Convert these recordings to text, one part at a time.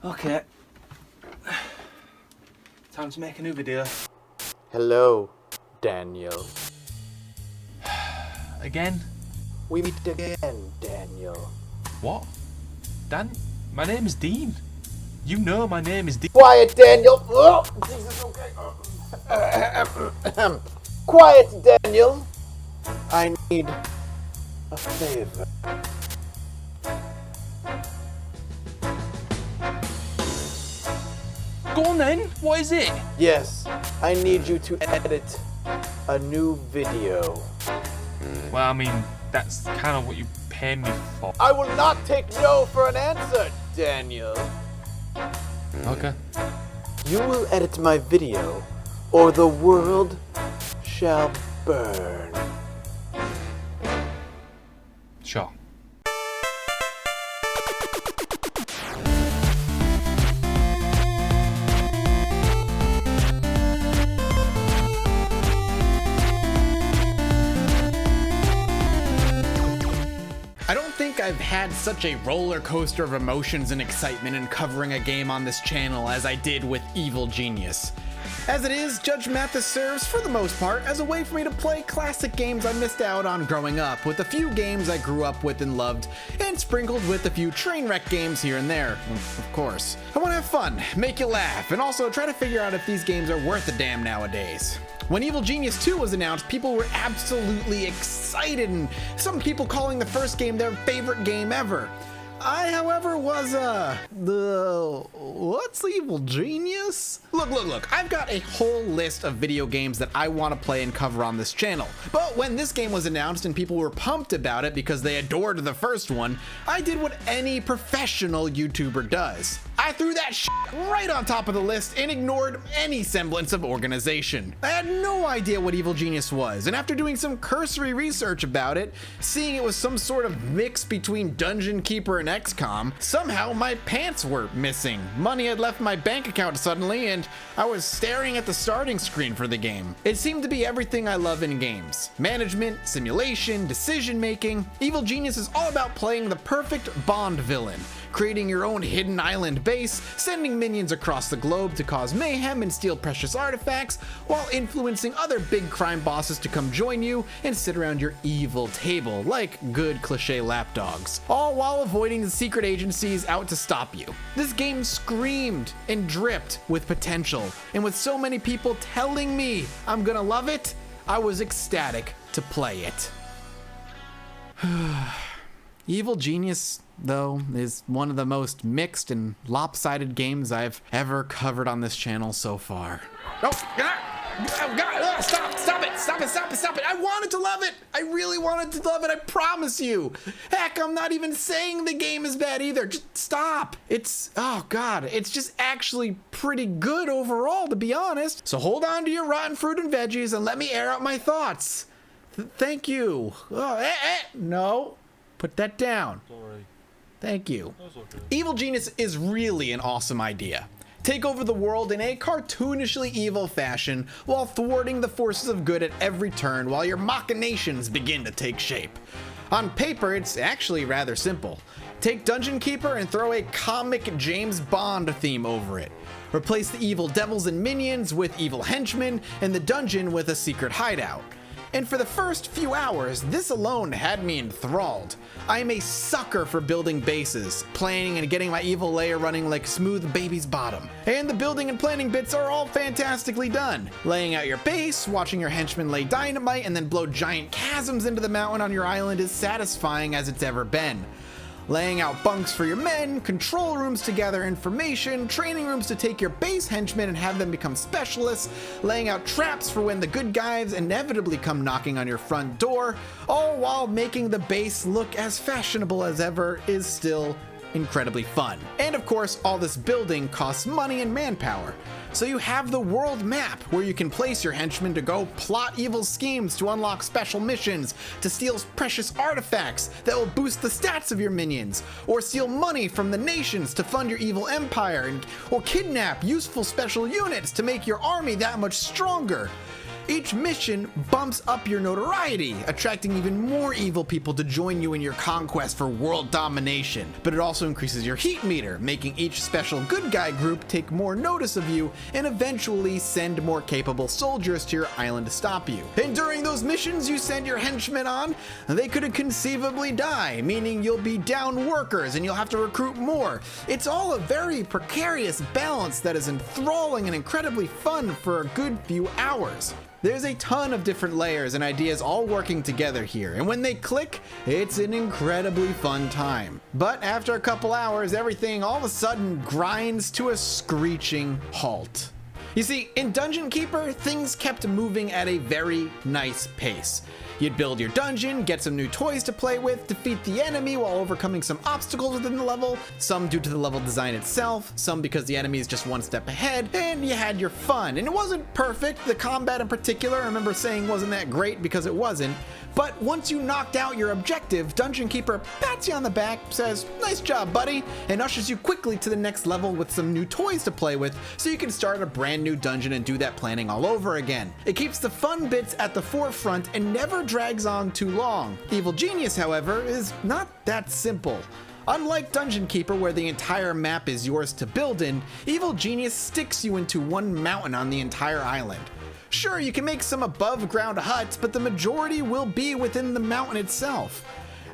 Okay. Time to make a new video. Hello, Daniel. Again? We meet again, Daniel. What? Dan? My name is Dean. You know my name is Dean. Quiet, Daniel. Oh, Jesus, okay. Quiet, Daniel. I need a favor. Go on then. What is it? Yes, I need you to edit a new video. Well, I mean, that's kind of what you pay me for. I will not take no for an answer, Daniel. Okay. You will edit my video, or the world shall burn. Sure. I don't think I've had such a roller coaster of emotions and excitement in covering a game on this channel as I did with Evil Genius. As it is, Judge Mathas serves, for the most part, as a way for me to play classic games I missed out on growing up, with a few games I grew up with and loved, and sprinkled with a few train wreck games here and there, of course. I want to have fun, make you laugh, and also try to figure out if these games are worth a damn nowadays. When Evil Genius 2 was announced, people were absolutely excited, and some people calling the first game their favorite game ever. I, however, was, what's Evil Genius? Look, I've got a whole list of video games that I want to play and cover on this channel. But when this game was announced and people were pumped about it because they adored the first one, I did what any professional YouTuber does. I threw that shit right on top of the list and ignored any semblance of organization. I had no idea what Evil Genius was, and after doing some cursory research about it, seeing it was some sort of mix between Dungeon Keeper and XCOM, somehow my pants were missing. Money had left my bank account suddenly, and I was staring at the starting screen for the game. It seemed to be everything I love in games. Management, simulation, decision making. Evil Genius is all about playing the perfect Bond villain, creating your own hidden island base, sending minions across the globe to cause mayhem and steal precious artifacts, while influencing other big crime bosses to come join you and sit around your evil table, like good cliche lapdogs, all while avoiding the secret agencies out to stop you. This game screamed and dripped with potential, and with so many people telling me I'm gonna love it, I was ecstatic to play it. Evil Genius, though, is one of the most mixed and lopsided games I've ever covered on this channel so far. Oh, God, stop it. I wanted to love it. I really wanted to love it. I promise you. Heck, I'm not even saying the game is bad either. Just stop. Oh God, it's just actually pretty good overall, to be honest. So hold on to your rotten fruit and veggies and let me air out my thoughts. Thank you. No. Put that down. Sorry. Thank you. That's okay. Evil Genius is really an awesome idea. Take over the world in a cartoonishly evil fashion while thwarting the forces of good at every turn while your machinations begin to take shape. On paper, it's actually rather simple. Take Dungeon Keeper and throw a comic James Bond theme over it. Replace the evil devils and minions with evil henchmen and the dungeon with a secret hideout. And for the first few hours, this alone had me enthralled. I am a sucker for building bases, planning and getting my evil lair running like smooth baby's bottom. And the building and planning bits are all fantastically done. Laying out your base, watching your henchmen lay dynamite and then blow giant chasms into the mountain on your island is satisfying as it's ever been. Laying out bunks for your men, control rooms to gather information, training rooms to take your base henchmen and have them become specialists, laying out traps for when the good guys inevitably come knocking on your front door, all while making the base look as fashionable as ever is still incredibly fun. And of course, all this building costs money and manpower. So you have the world map where you can place your henchmen to go plot evil schemes to unlock special missions, to steal precious artifacts that will boost the stats of your minions, or steal money from the nations to fund your evil empire, or kidnap useful special units to make your army that much stronger. Each mission bumps up your notoriety, attracting even more evil people to join you in your conquest for world domination. But it also increases your heat meter, making each special good guy group take more notice of you and eventually send more capable soldiers to your island to stop you. And during those missions you send your henchmen on, they could conceivably die, meaning you'll be down workers and you'll have to recruit more. It's all a very precarious balance that is enthralling and incredibly fun for a good few hours. There's a ton of different layers and ideas all working together here, and when they click, it's an incredibly fun time. But after a couple hours, everything all of a sudden grinds to a screeching halt. You see, in Dungeon Keeper, things kept moving at a very nice pace. You'd build your dungeon, get some new toys to play with, defeat the enemy while overcoming some obstacles within the level, some due to the level design itself, some because the enemy is just one step ahead, and you had your fun. And it wasn't perfect. The combat in particular, I remember saying wasn't that great because it wasn't. But once you knocked out your objective, Dungeon Keeper pats you on the back, says, "Nice job, buddy," and ushers you quickly to the next level with some new toys to play with, so you can start a brand new dungeon and do that planning all over again. It keeps the fun bits at the forefront and never drags on too long. Evil Genius, however, is not that simple. Unlike Dungeon Keeper, where the entire map is yours to build in, Evil Genius sticks you into one mountain on the entire island. Sure, you can make some above ground huts, but the majority will be within the mountain itself.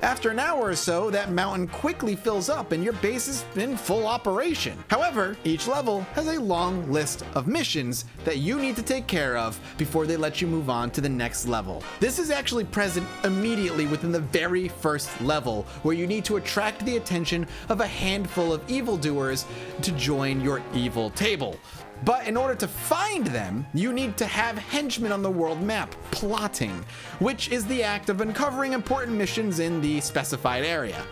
After an hour or so, that mountain quickly fills up and your base is in full operation. However, each level has a long list of missions that you need to take care of before they let you move on to the next level. This is actually present immediately within the very first level, where you need to attract the attention of a handful of evildoers to join your evil table. But in order to find them, you need to have henchmen on the world map, plotting, which is the act of uncovering important missions in the specified area.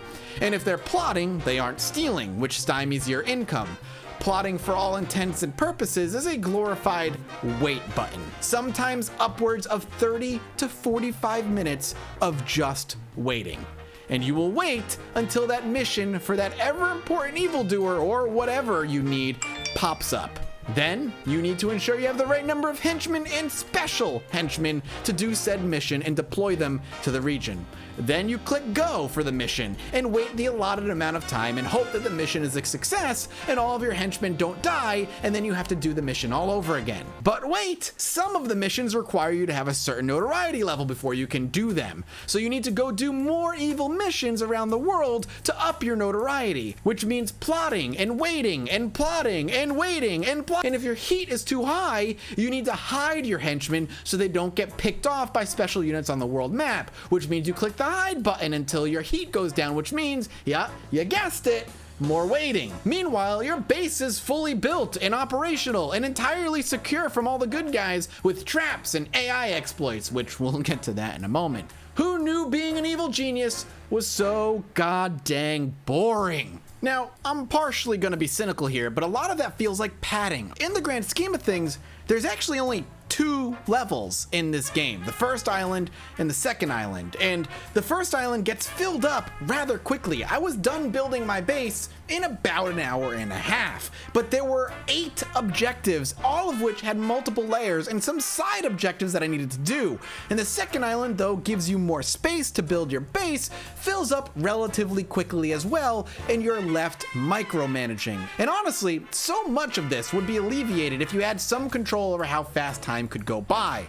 And if they're plotting, they aren't stealing, which stymies your income. Plotting, for all intents and purposes, is a glorified wait button, sometimes upwards of 30 to 45 minutes of just waiting. And you will wait until that mission for that ever important evildoer or whatever you need pops up. Then, you need to ensure you have the right number of henchmen and special henchmen to do said mission and deploy them to the region. Then you click go for the mission and wait the allotted amount of time and hope that the mission is a success and all of your henchmen don't die, and then you have to do the mission all over again. But wait, some of the missions require you to have a certain notoriety level before you can do them. So you need to go do more evil missions around the world to up your notoriety, which means plotting and waiting and plotting and waiting and plotting. And if your heat is too high, you need to hide your henchmen so they don't get picked off by special units on the world map, which means you click the hide button until your heat goes down, which means, yeah, you guessed it, more waiting. Meanwhile, your base is fully built and operational and entirely secure from all the good guys with traps and AI exploits, which we'll get to that in a moment. Who knew being an evil genius was so god dang boring? Now, I'm partially gonna be cynical here, but a lot of that feels like padding. In the grand scheme of things, there's actually only 2 levels in this game, the first island and the second island, and the first island gets filled up rather quickly. I was done building my base in about an hour and a half, but there were 8 objectives, all of which had multiple layers and some side objectives that I needed to do. And the second island, though, gives you more space to build your base, fills up relatively quickly as well, and you're left micromanaging. And honestly, so much of this would be alleviated if you had some control over how fast time could go by.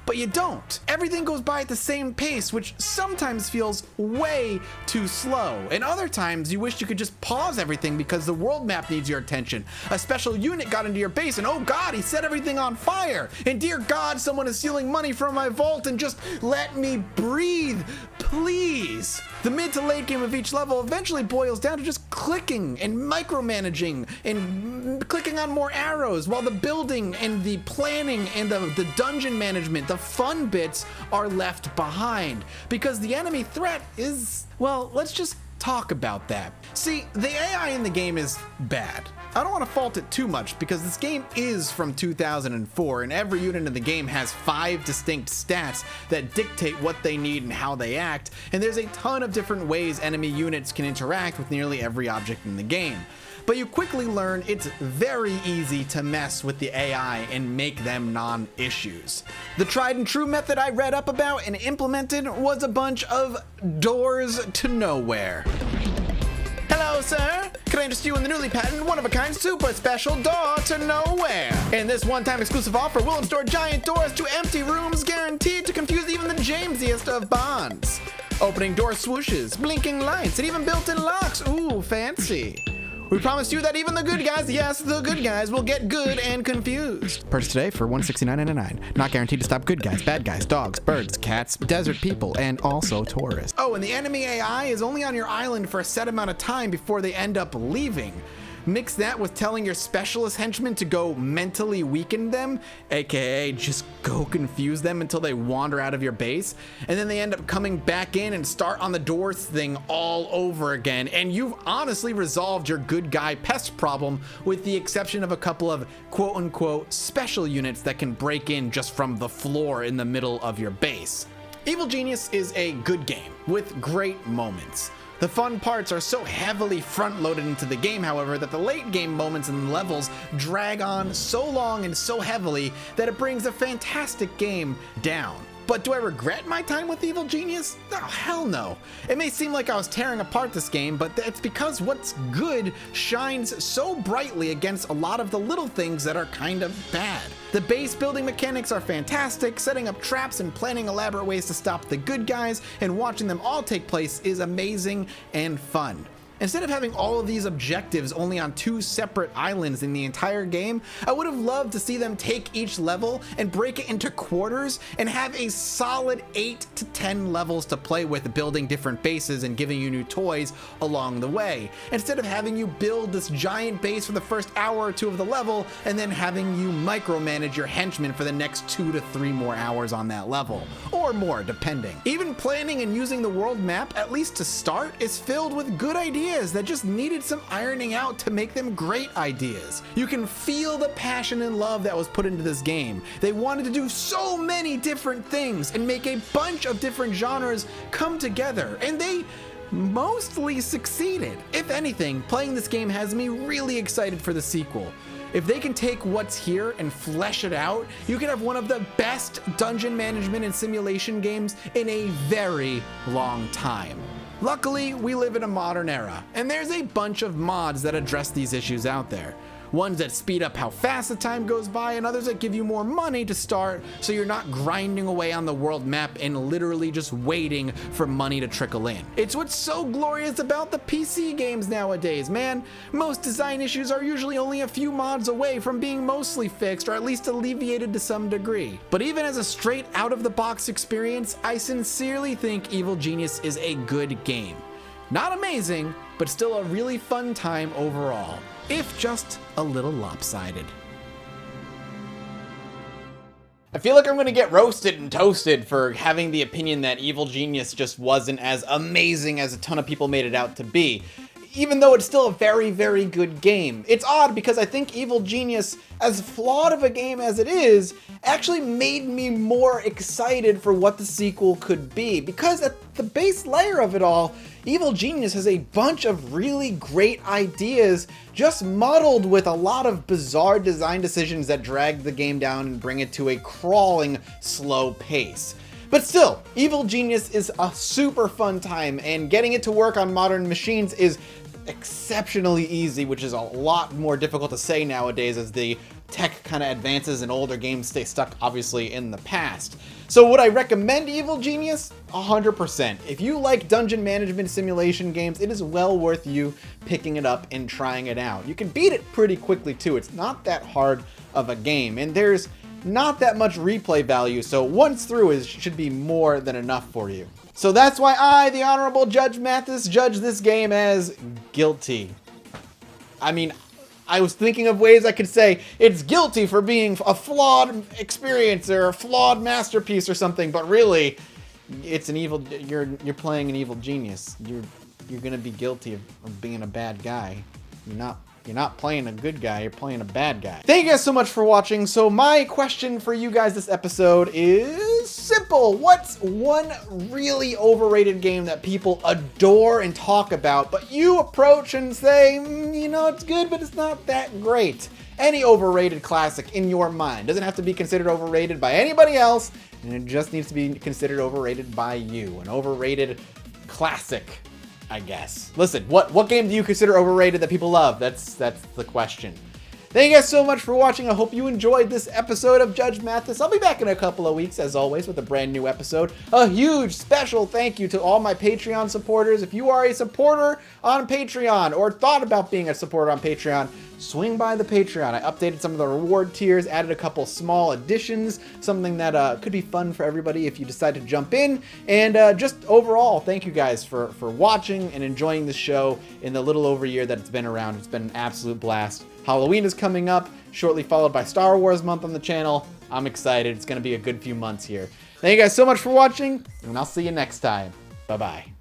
But you don't. Everything goes by at the same pace, which sometimes feels way too slow. And other times you wish you could just pause everything because the world map needs your attention. A special unit got into your base and oh god, he set everything on fire. And dear god, someone is stealing money from my vault and just let me breathe, please. The mid to late game of each level eventually boils down to just clicking and micromanaging and clicking on more arrows, while the building and the planning and the dungeon management, the fun bits, are left behind because the enemy threat is, well, let's just talk about that. See, the AI in the game is bad. I don't want to fault it too much because this game is from 2004 and every unit in the game has 5 distinct stats that dictate what they need and how they act, and there's a ton of different ways enemy units can interact with nearly every object in the game. But you quickly learn it's very easy to mess with the AI and make them non-issues. The tried and true method I read up about and implemented was a bunch of doors to nowhere. Hello, sir. Can I interest you in the newly patented, one-of-a-kind, super special door to nowhere? In this one-time exclusive offer, we'll install giant doors to empty rooms guaranteed to confuse even the Jamesiest of bonds. Opening door swooshes, blinking lights, and even built-in locks. Ooh, fancy. We promised you that even the good guys, yes, the good guys, will get good and confused. Purchase today for $169.99. Not guaranteed to stop good guys, bad guys, dogs, birds, cats, desert people, and also tourists. Oh, and the enemy AI is only on your island for a set amount of time before they end up leaving. Mix that with telling your specialist henchmen to go mentally weaken them, aka just go confuse them until they wander out of your base, and then they end up coming back in and start on the doors thing all over again, and you've honestly resolved your good guy pest problem with the exception of a couple of quote-unquote special units that can break in just from the floor in the middle of your base. Evil Genius is a good game with great moments. The fun parts are so heavily front-loaded into the game, however, that the late-game moments and levels drag on so long and so heavily that it brings a fantastic game down. But do I regret my time with Evil Genius? Oh, hell no. It may seem like I was tearing apart this game, but it's because what's good shines so brightly against a lot of the little things that are kind of bad. The base building mechanics are fantastic, setting up traps and planning elaborate ways to stop the good guys, and watching them all take place is amazing and fun. Instead of having all of these objectives only on 2 separate islands in the entire game, I would have loved to see them take each level and break it into quarters and have a solid 8 to 10 levels to play with, building different bases and giving you new toys along the way. Instead of having you build this giant base for the first hour or 2 of the level and then having you micromanage your henchmen for the next 2 to 3 more hours on that level, or more depending. Even planning and using the world map, at least to start, is filled with good ideas that just needed some ironing out to make them great ideas. You can feel the passion and love that was put into this game. They wanted to do so many different things and make a bunch of different genres come together, and they mostly succeeded. If anything, playing this game has me really excited for the sequel. If they can take what's here and flesh it out, you can have one of the best dungeon management and simulation games in a very long time. Luckily, we live in a modern era, and there's a bunch of mods that address these issues out there. Ones that speed up how fast the time goes by, and others that give you more money to start so you're not grinding away on the world map and literally just waiting for money to trickle in. It's what's so glorious about the PC games nowadays, man. Most design issues are usually only a few mods away from being mostly fixed or at least alleviated to some degree. But even as a straight out-of-the-box experience, I sincerely think Evil Genius is a good game. Not amazing, but still a really fun time overall, if just a little lopsided. I feel like I'm gonna get roasted and toasted for having the opinion that Evil Genius just wasn't as amazing as a ton of people made it out to be, even though it's still a very, very good game. It's odd because I think Evil Genius, as flawed of a game as it is, actually made me more excited for what the sequel could be, because at the base layer of it all, Evil Genius has a bunch of really great ideas, just muddled with a lot of bizarre design decisions that drag the game down and bring it to a crawling, slow pace. But still, Evil Genius is a super fun time, and getting it to work on modern machines is exceptionally easy, which is a lot more difficult to say nowadays as the tech kind of advances and older games stay stuck obviously in the past. So would I recommend Evil Genius? 100%. If you like dungeon management simulation games, it is well worth you picking it up and trying it out. You can beat it pretty quickly too. It's not that hard of a game, and there's not that much replay value, so once through should be more than enough for you. So that's why I, the Honorable Judge Mathas, judge this game as guilty. I mean, I was thinking of ways I could say it's guilty for being a flawed experience or a flawed masterpiece or something, but really, it's an evil. You're playing an Evil Genius. you're gonna be guilty of being a bad guy. You're not playing a good guy, you're playing a bad guy. Thank you guys so much for watching. So my question for you guys this episode is simple. What's one really overrated game that people adore and talk about, but you approach and say, you know, it's good, but it's not that great? Any overrated classic in your mind. Doesn't have to be considered overrated by anybody else, and it just needs to be considered overrated by you. An overrated classic, I guess. Listen, what game do you consider overrated that people love? That's the question. Thank you guys so much for watching. I hope you enjoyed this episode of Judge Mathas. I'll be back in a couple of weeks, as always, with a brand new episode. A huge special thank you to all my Patreon supporters. If you are a supporter on Patreon or thought about being a supporter on Patreon, swing by the Patreon. I updated some of the reward tiers, added a couple small additions, something that could be fun for everybody if you decide to jump in. And just overall, thank you guys for watching and enjoying the show in the little over a year that it's been around. It's been an absolute blast. Halloween is coming up, shortly followed by Star Wars month on the channel. I'm excited. It's going to be a good few months here. Thank you guys so much for watching, and I'll see you next time. Bye-bye.